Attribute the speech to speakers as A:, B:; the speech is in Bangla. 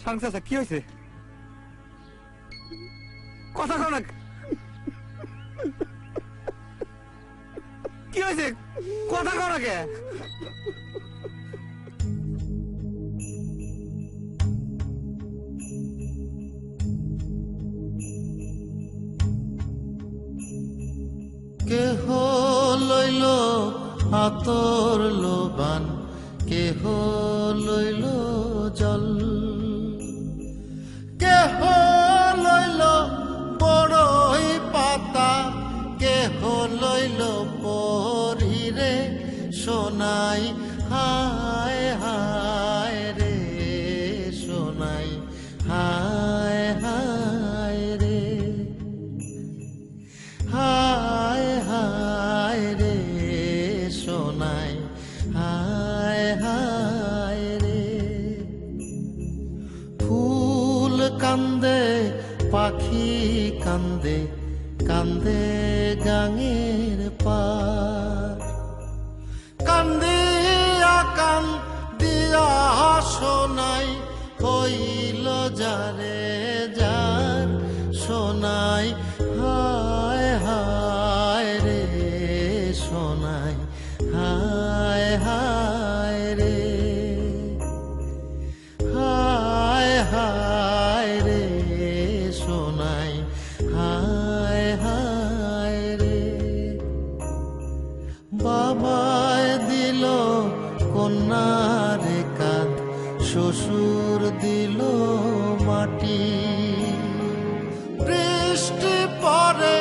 A: সাং চাচা কি হয়েছে? কথা কও না। কি হয়েছে? কথা কও না কে?
B: কেহ লইল আতর লোবান, কেহ লইল জল, কেহ লইল বড়ই পাতা, কেহ লইল পরিরে সোনাই। হায় হায় রে সোনাই, হায় হায় রে, হায় হায় রে সোনাই, হায় হায় রে। ফুল কান্দে পাখি কান্দে, কান্দে গাঙের পার, কান্দিয়া কান্দিয়া সোনাই হইল যারে যার সোনাই। হায় হায় রে সোনাই, হায় হায় রে, হায় হায় রে সোনাই, হায় হায় রে। বাবায় দিল কন্যারে কাঁধ, শ্বশুর দিল মাটি, বৃষ্টি পরে